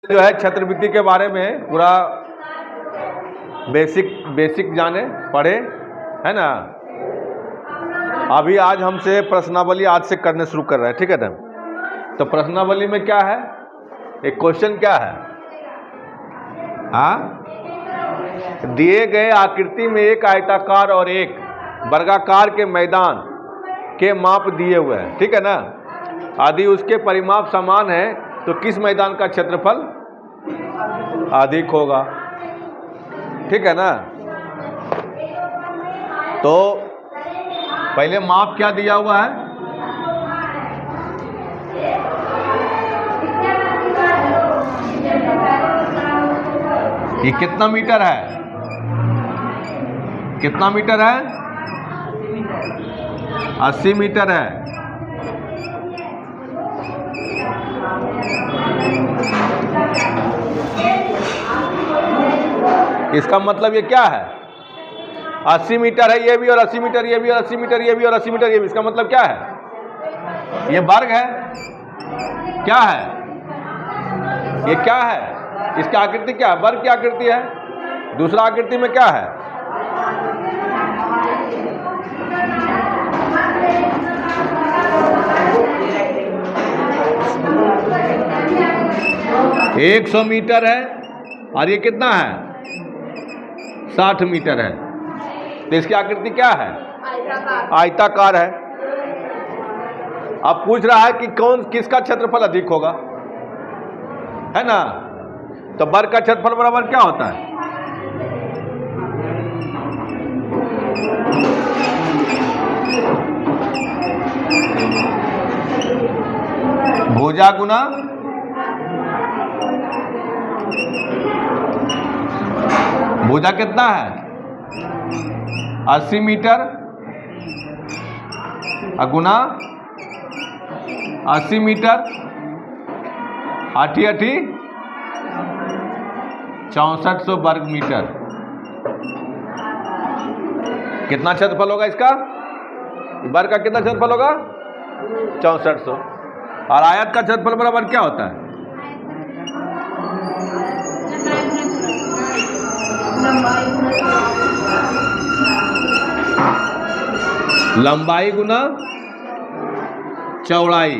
जो है छात्रवृत्ति के बारे में पूरा बेसिक जाने पढ़े, है ना। अभी आज हमसे प्रश्नावली आज से करने शुरू कर रहे हैं, ठीक है ना। तो प्रश्नावली में क्या है, एक क्वेश्चन क्या है, दिए गए आकृति में एक आयताकार और एक वर्गाकार के मैदान के माप दिए हुए हैं, ठीक है ना। यदि उसके परिमाप समान है तो किस मैदान का क्षेत्रफल अधिक होगा, ठीक है ना। तो पहले माप क्या दिया हुआ है, ये कितना मीटर है, कितना मीटर है, 80 मीटर है। इसका मतलब ये क्या है, 80 मीटर है ये भी, और 80 मीटर ये भी, और 80 मीटर ये भी, और 80 मीटर ये भी। इसका मतलब क्या है, ये वर्ग है, क्या है, ये क्या है, इसकी आकृति क्या है, वर्ग की आकृति है। दूसरा आकृति में क्या है, एक 100 मीटर है, और ये कितना है, 60 मीटर है। तो इसकी आकृति क्या है, आयताकार है। अब पूछ रहा है कि किसका क्षेत्रफल अधिक होगा, है ना। तो वर्ग का क्षेत्रफल बराबर क्या होता है, भुजा गुना भुजा कितना है, 80 मीटर गुना 80 मीटर, 8 6400 वर्ग मीटर। कितना क्षेत्रफल होगा इसका, वर्ग का कितना क्षेत्रफल होगा, 6400। और आयत का क्षेत्रफल बराबर क्या होता है, लंबाई गुना चौड़ाई।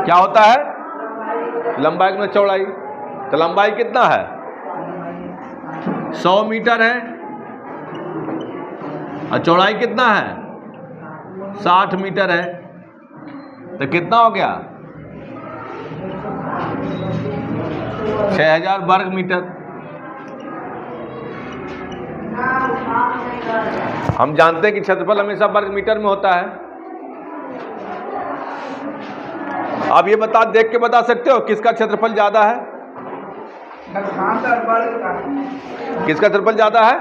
क्या होता है, लंबाई गुना चौड़ाई। तो लंबाई कितना है, 100 मीटर है, और चौड़ाई कितना है, 60 मीटर है। तो कितना हो गया, 6000 वर्ग मीटर। हम जानते हैं कि क्षेत्रफल हमेशा वर्ग मीटर में होता है। आप ये देख के बता सकते हो किसका क्षेत्रफल ज्यादा है, किसका क्षेत्रफल ज्यादा है,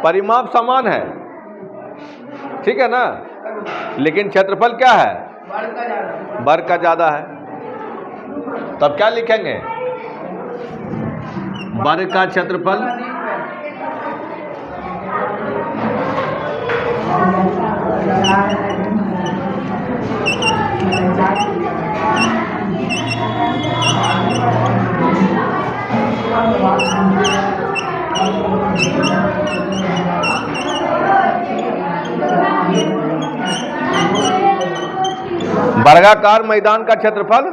परिमाप समान है, ठीक है ना, लेकिन क्षेत्रफल क्या है, वर्ग का ज्यादा है। तब क्या लिखेंगे, वर्ग का क्षेत्रफल वर्गाकार मैदान का क्षेत्रफल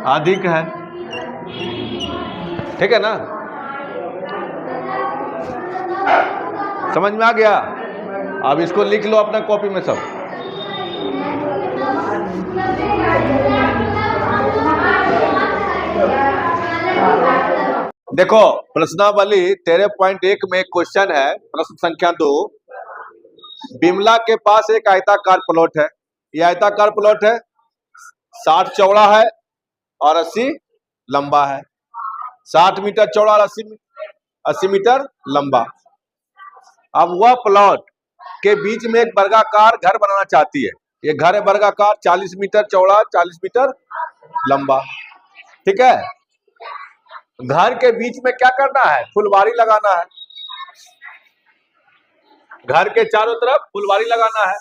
अधिक है, ठीक है ना। समझ में आ गया। अब इसको लिख लो अपना कॉपी में सब। देखो प्रश्नावली 13.1 में क्वेश्चन है, प्रश्न संख्या 2। बिमला के पास एक आयताकार प्लॉट है, यह आयताकार प्लॉट है, 60 चौड़ा है और 80 लंबा है, 60 मीटर चौड़ा और 80 मीटर लंबा। अब वह प्लॉट के बीच में एक वर्गाकार घर बनाना चाहती है। ये घर है वर्गाकार, 40 मीटर चौड़ा, 40 मीटर लंबा, ठीक है। घर के बीच में क्या करना है, फुलवारी लगाना है। घर के चारों तरफ फुलवारी लगाना है।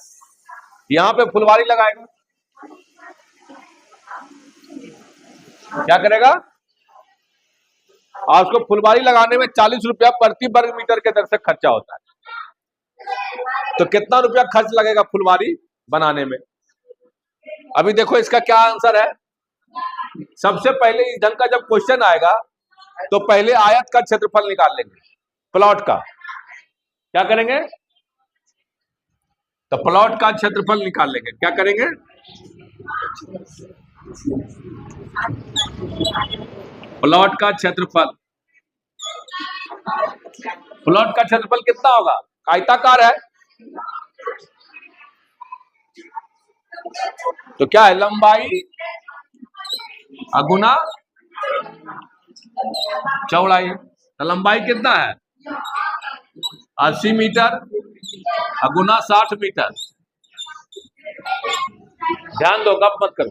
यहां पे फुलवारी लगाएगा, क्या करेगा? और उसको फुलवारी लगाने में 40 रुपया प्रति वर्ग मीटर के दर से खर्चा होता है। तो कितना रुपया खर्च लगेगा फुलवारी बनाने में? अभी देखो इसका क्या आंसर है। सबसे पहले इस ढंग का जब क्वेश्चन आएगा तो पहले आयत का क्षेत्रफल निकाल लेंगे, प्लॉट का। क्या करेंगे? तो प्लॉट का क्षेत्रफल निकाल लेंगे। क्या करेंगे? प्लॉट का क्षेत्रफल। प्लॉट का क्षेत्रफल कितना होगा? आयताकार है तो क्या है? लंबाई अगुना चौड़ाई। तो लंबाई कितना है? 80 मीटर अगुना 60 मीटर। ध्यान दो, गप मत करो।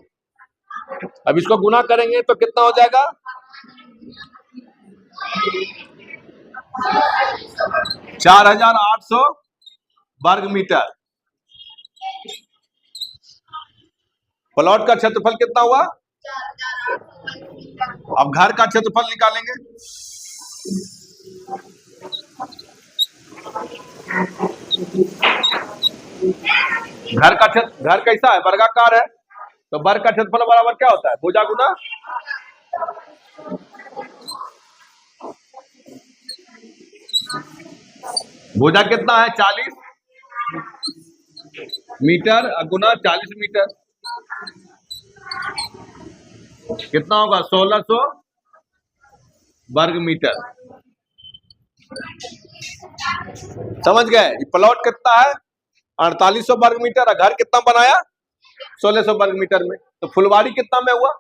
अब इसको गुना करेंगे तो कितना हो जाएगा? 4800 वर्ग मीटर। प्लॉट का क्षेत्रफल कितना हुआ? अब घर का क्षेत्रफल निकालेंगे। घर कैसा है? वर्गाकार है। तो वर्ग का क्षेत्रफल बराबर क्या होता है? भुजा गुना। भुजा कितना है? 40 मीटर अगुना 40 मीटर। कितना होगा? 1600 वर्ग मीटर। समझ गए? प्लॉट कितना है? 4800 वर्ग मीटर। घर कितना बनाया? 1600 वर्ग मीटर में। तो फुलवारी कितना में हुआ?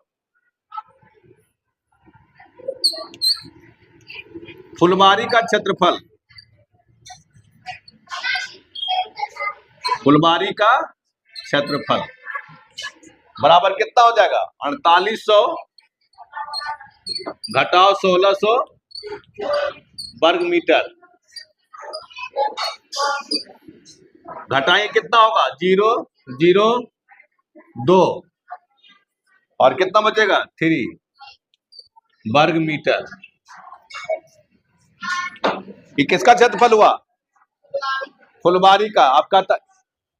फुलवारी का क्षेत्रफल, फुलवारी का क्षेत्रफल बराबर कितना हो जाएगा? 4800 घटाओ 1600 वर्ग मीटर। घटाएं कितना होगा? 0 0 2 और कितना बचेगा? 3 वर्ग मीटर। ये किसका क्षेत्रफल हुआ? फुलवारी का। आपका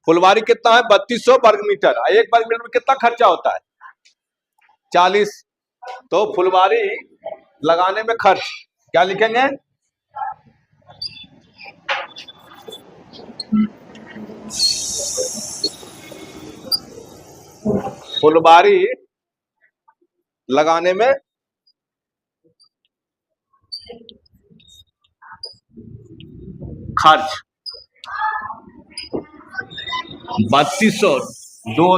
फुलवारी कितना है? 3200 वर्ग मीटर। एक वर्ग मीटर में कितना खर्चा होता है? 40। तो फुलवारी लगाने में खर्च क्या लिखेंगे? फुलवारी लगाने में खर्च 3200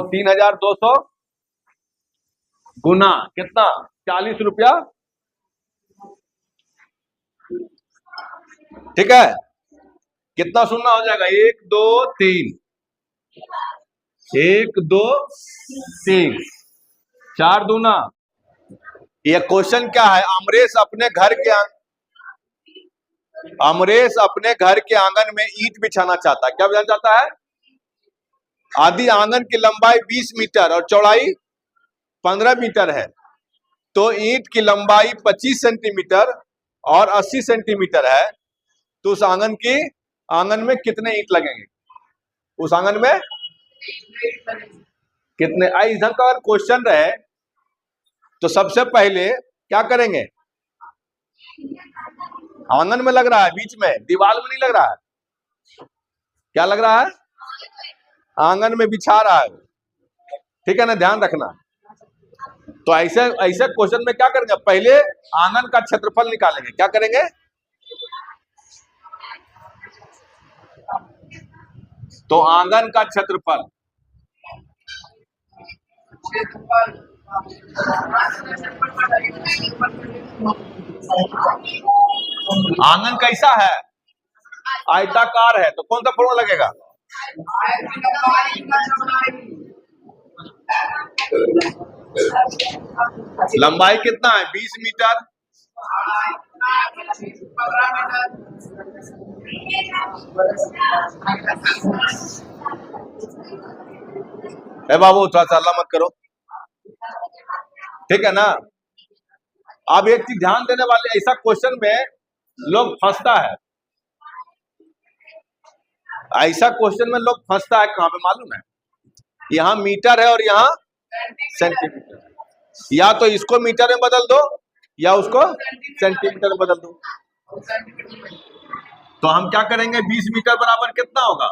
3200 गुना कितना? 40 रुपया। ठीक है, कितना सुनना हो जाएगा? 1 2 3 1 2 3 4 दूना। ये क्वेश्चन क्या है? अमरेश अपने घर के आंगन में ईंट बिछाना चाहता है। क्या बिछाना चाहता है? आदि आंगन की लंबाई 20 मीटर और चौड़ाई 15 मीटर है। तो ईंट की लंबाई 25 सेंटीमीटर और 80 सेंटीमीटर है। तो उस आंगन में कितने ईंट लगेंगे? उस आंगन में कितने? इस ढंग का अगर क्वेश्चन रहे तो सबसे पहले क्या करेंगे? आंगन में लग रहा है, बीच में, दीवार में नहीं लग रहा है। क्या लग रहा है? आंगन में बिछा रहा है। ठीक है ना, ध्यान रखना। तो ऐसे क्वेश्चन में क्या करेंगे? पहले आंगन का क्षेत्रफल निकालेंगे। क्या करेंगे? तो आंगन का क्षेत्रफल आंगन कैसा है? आयताकार है। तो कौन सा फॉर्मूला लगेगा? लंबाई कितना है? 20 मीटर। बाबू थोड़ा सा हल्ला मत करो, ठीक है ना? अब एक चीज ध्यान देने वाले, ऐसा क्वेश्चन में लोग फंसता है, ऐसा क्वेश्चन में लोग फंसता है कहां पे मालूम है? यहाँ मीटर है और यहाँ सेंटीमीटर, या तो इसको मीटर में बदल दो या उसको सेंटीमीटर में बदल दो। तो हम क्या करेंगे, 20 मीटर बराबर कितना होगा?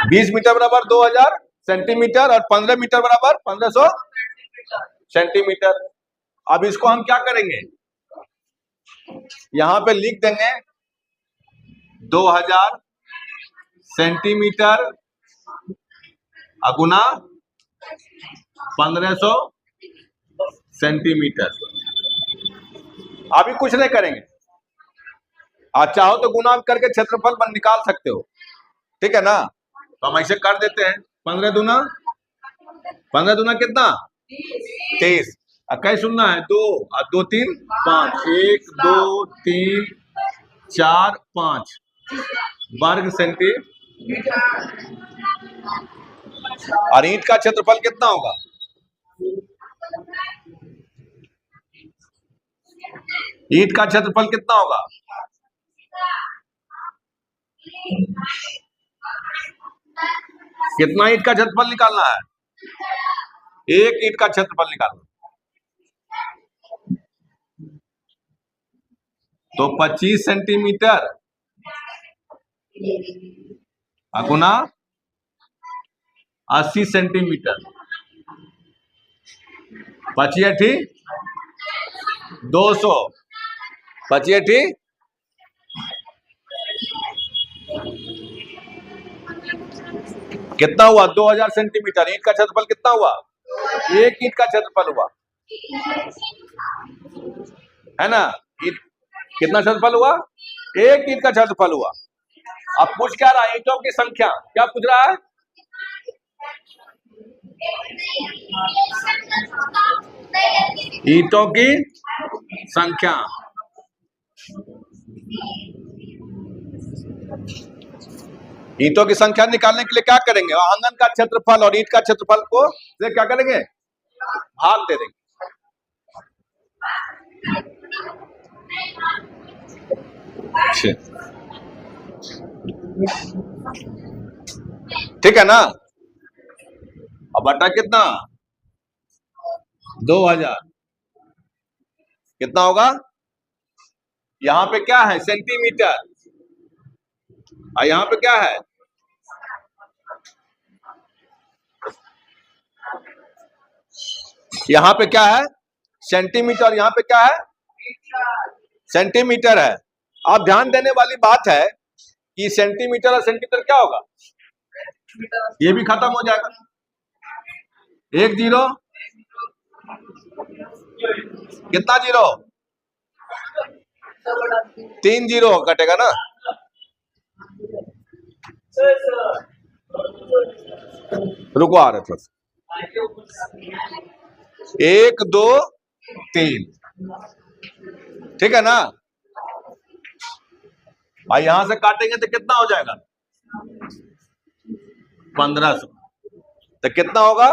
20 मीटर बराबर 2000 सेंटीमीटर और 15 मीटर बराबर 1500 सेंटीमीटर। अब इसको हम क्या करेंगे, यहां पे लिख देंगे 2000 सेंटीमीटर अगुना 1500 सेंटीमीटर। अभी कुछ नहीं करेंगे, आप चाहो तो गुना करके क्षेत्रफल पर निकाल सकते हो, ठीक है ना? तो हम ऐसे कर देते हैं, 15 दूना कितना? 23। कैसे सुनना है? 2 और 2 3 5, 1 2 3 4 5 वर्ग सेंटीमीटर। और ईंट का क्षेत्रफल कितना होगा? ईंट का क्षेत्रफल कितना होगा? कितना ईंट का क्षेत्रफल निकालना है? एक ईंट का क्षेत्रफल निकालना, तो 25 सेंटीमीटर अगुना 80 सेंटीमीटर, 25 200, 25 कितना हुआ? 2000 सेंटीमीटर। ईंट का क्षेत्रफल कितना हुआ? एक ईंट का क्षेत्रफल हुआ, है ना? ईंट कितना क्षेत्रफल हुआ? एक ईंट का क्षेत्रफल हुआ। अब पूछ क्या रहा है? ईंटों की संख्या। क्या पूछ रहा है? ईंटों की संख्या। ईंटों की संख्या निकालने के लिए क्या करेंगे? आंगन का क्षेत्रफल और ईंट का क्षेत्रफल को क्या करेंगे? भाग दे देंगे। ठीक है ना? अब बटा कितना? 2000 कितना होगा? यहां पे क्या है? सेंटीमीटर। और यहां पे क्या है? यहां पे क्या है? सेंटीमीटर। यहां पे क्या है? सेंटीमीटर है। आप ध्यान देने वाली बात है कि सेंटीमीटर और सेंटीमीटर क्या होगा? ये भी खत्म हो जाएगा। 1 0 कितना 0? 3 0 कटेगा ना? रुको आ रहे थोड़ा। 1 2 3, ठीक है ना? और यहां से काटेंगे तो कितना हो जाएगा? 1500। तो कितना होगा?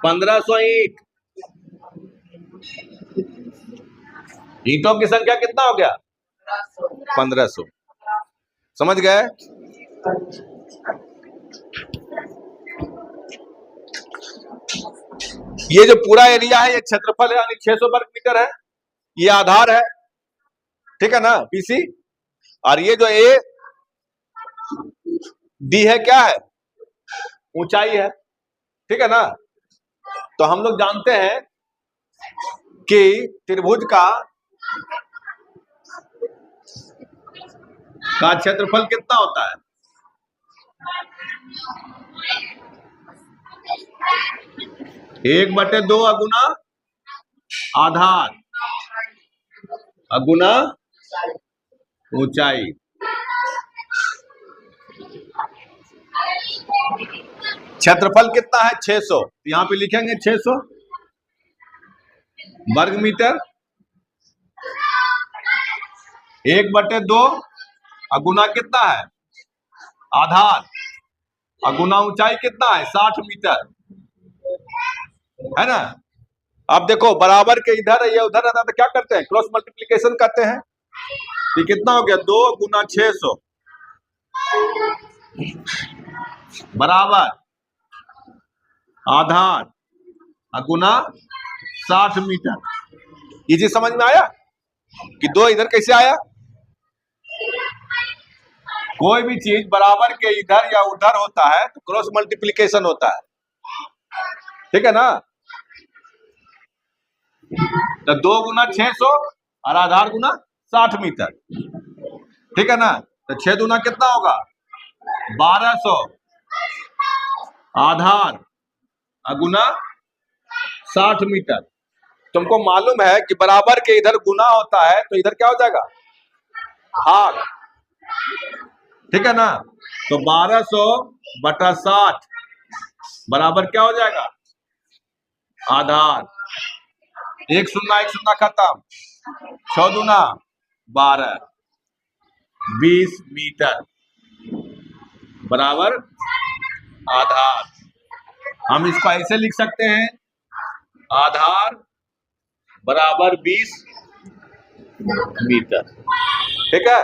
1500 ईंट। ईंटों की संख्या कितना हो गया? 1500। समझ गए? ये जो पूरा एरिया है ये क्षेत्रफल है, यानी 600 वर्ग मीटर है। ये आधार है, ठीक है ना? बीसी। और ये जो ए डी है क्या है? ऊंचाई है, ठीक है ना? तो हम लोग जानते हैं कि त्रिभुज का क्षेत्रफल कितना होता है? 1/2 अगुना आधार अगुना ऊंचाई। क्षेत्रफल कितना है? 600। यहां पे लिखेंगे 600 वर्ग मीटर 1/2 और गुना कितना है आधार और गुना ऊंचाई कितना है 60 मीटर, है ना। अब देखो बराबर के इधर है या उधर रहता तो क्या करते हैं, क्रॉस मल्टीप्लीकेशन करते हैं। ये कितना हो गया 2 गुना 600 बराबर आधार और गुना 60 मीटर। ये चीज समझ में आया कि 2 इधर कैसे आया। कोई भी चीज बराबर के इधर या उधर होता है तो क्रॉस मल्टीप्लीकेशन होता है, ठीक है ना। तो 2 गुना 600 और आधार गुना 60 मीटर, ठीक है ना। तो 6 दूना कितना होगा 1200 आधार गुना 60 मीटर। तुमको मालूम है कि बराबर के इधर गुना होता है तो इधर क्या हो जाएगा भाग, ठीक है ना। तो 1200/60 बराबर क्या हो जाएगा आधार, 1 0 1 0 खत्म, 6 दूना 12 20 मीटर बराबर आधार। हम इसको ऐसे लिख सकते हैं आधार बराबर 20 मीटर, ठीक है।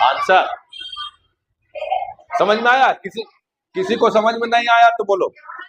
आंसर समझ में आया, किसी को समझ में नहीं आया तो बोलो।